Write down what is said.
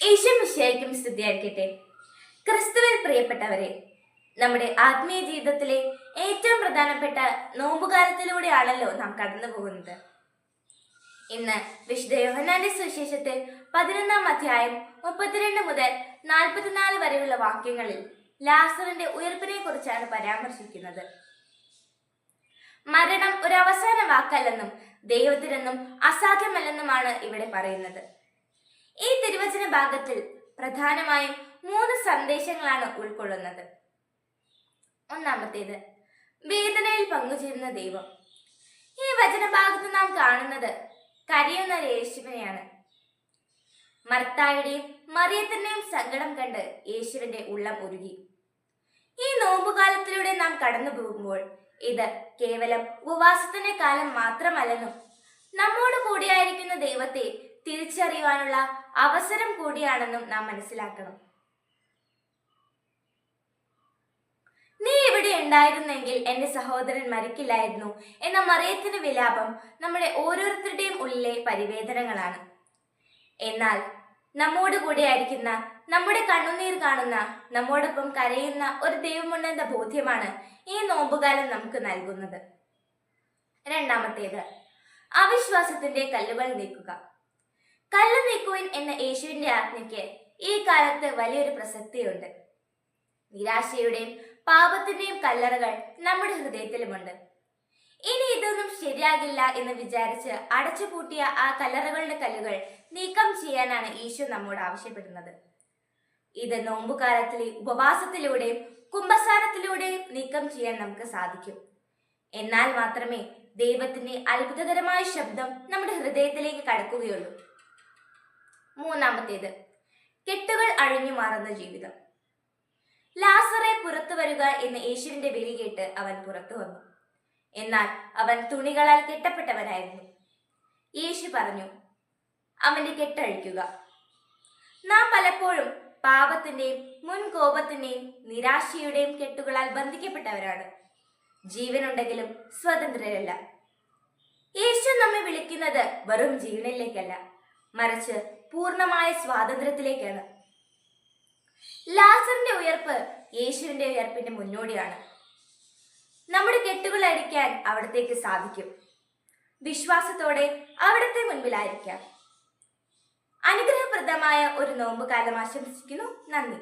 ഈശോമിശിഹായ്ക്കും സ്തുതിയായിരിക്കട്ടെ. ക്രിസ്തുവിൽ പ്രിയപ്പെട്ടവരെ, നമ്മുടെ ആത്മീയ ജീവിതത്തിലെ ഏറ്റവും പ്രധാനപ്പെട്ട നോമ്പുകാലത്തിലൂടെയാണല്ലോ നാം കടന്നു പോകുന്നത്. ഇന്ന് വിശുദ്ധ യോഹന്നാന്റെ സുവിശേഷത്തിൽ 11-ാം അധ്യായം 32 മുതൽ 44 വരെയുള്ള വാക്യങ്ങളിൽ ലാസറിന്റെ ഉയർപ്പിനെ കുറിച്ചാണ് പരാമർശിക്കുന്നത്. മരണം ഒരു അവസാന വാക്കല്ലെന്നും ദൈവത്തിനെന്നും അസാധ്യമല്ലെന്നുമാണ് ഇവിടെ പറയുന്നത്. ഈ തിരുവചന ഭാഗത്തിൽ പ്രധാനമായും 3 സന്ദേശങ്ങളാണ് ഉൾക്കൊള്ളുന്നത്. ഒന്നാമത്തേത്, വേദനയിൽ പങ്കുചേരുന്ന ദൈവം. ഈ വചനഭാഗത്ത് നാം കാണുന്നത് കരയുന്ന യേശുവിനെയാണ്. മർത്തായുടെയും മറിയത്തിന്റെയും സങ്കടം കണ്ട് യേശുവിന്റെ ഉള്ളം ഉരുകി. ഈ നോമ്പുകാലത്തിലൂടെ നാം കടന്നു പോകുമ്പോൾ ഇത് കേവലം ഉപവാസത്തിന്റെ കാലം മാത്രമല്ലെന്നും നമ്മോട് കൂടിയായിരിക്കുന്ന ദൈവത്തെ തിരിച്ചറിയുവാനുള്ള അവസരം കൂടിയാണെന്നും നാം മനസ്സിലാക്കണം. നീ ഇവിടെ ഉണ്ടായിരുന്നെങ്കിൽ എന്റെ സഹോദരൻ മരിക്കില്ലായിരുന്നു എന്ന മറിയത്തിന്റെ വിലാപം നമ്മുടെ ഓരോരുത്തരുടെയും ഉള്ളിലെ പരിവേദനങ്ങളാണ്. എന്നാൽ നമ്മോട് കൂടെയായിരിക്കുന്ന, നമ്മുടെ കണ്ണുനീർ കാണുന്ന, നമ്മോടൊപ്പം കരയുന്ന ഒരു ദൈവമുണ്ടെന്ന ബോധ്യമാണ് ഈ നോമ്പുകാലം നമുക്ക് നൽകുന്നത്. രണ്ടാമത്തേത്, അവിശ്വാസത്തിന്റെ കല്ലുകൾ നീക്കുക. കല്ല് നീക്കുവിൻ എന്ന യേശുവിന്റെ ആജ്ഞയ്ക്ക് ഈ കാലത്ത് വലിയൊരു പ്രസക്തിയുണ്ട്. നിരാശയുടെയും പാപത്തിന്റെയും കല്ലറകൾ നമ്മുടെ ഹൃദയത്തിലുമുണ്ട്. ഇനി ഇതൊന്നും ശരിയാകില്ല എന്ന് വിചാരിച്ച് അടച്ചുപൂട്ടിയ ആ കല്ലറകളുടെ കല്ലുകൾ നീക്കം ചെയ്യാനാണ് ഈശോ നമ്മോട് ആവശ്യപ്പെടുന്നത്. ഇത് നോമ്പുകാലത്തിലെ ഉപവാസത്തിലൂടെയും കുമ്പസാരത്തിലൂടെയും നീക്കം ചെയ്യാൻ നമുക്ക് സാധിക്കും. എന്നാൽ മാത്രമേ ദൈവത്തിന്റെ അത്ഭുതകരമായ ശബ്ദം നമ്മുടെ ഹൃദയത്തിലേക്ക് കടക്കുകയുള്ളൂ. മൂന്നാമത്തേത്, കെട്ടുകൾ അഴിഞ്ഞു മാറുന്ന ജീവിതം. ലാസറെ പുറത്തു വരിക എന്ന യേശുവിന്റെ വിളി കേട്ട് അവൻ പുറത്തു വന്നു. എന്നാൽ അവൻ തുണികളാൽ കെട്ടപ്പെട്ടവനായിരുന്നു. യേശു പറഞ്ഞു, അവന്റെ കെട്ടഴിക്കുക. നാം പലപ്പോഴും പാപത്തിന്റെയും മുൻകോപത്തിന്റെയും നിരാശയുടെയും കെട്ടുകളാൽ ബന്ധിക്കപ്പെട്ടവരാണ്. ജീവനുണ്ടെങ്കിലും സ്വതന്ത്രരല്ല. യേശു നമ്മെ വിളിക്കുന്നത് വെറും ജീവനിലേക്കല്ല, മറിച്ച് പൂർണ്ണമായ സ്വാതന്ത്ര്യത്തിലേക്കാണ്. ലാസറിന്റെ ഉയർപ്പ് യേശുവിന്റെ ഉയർപ്പിന്റെ മുന്നോടിയാണ്. നമ്മുടെ കെട്ടുകൾ അഴിക്കാൻ അവിടത്തേക്ക് സാധിക്കും. വിശ്വാസത്തോടെ അവിടത്തെ മുൻപിലായിരിക്കാം. അനുഗ്രഹപ്രദമായ ഒരു നോമ്പുകാലം ആശംസിക്കുന്നു. നന്ദി.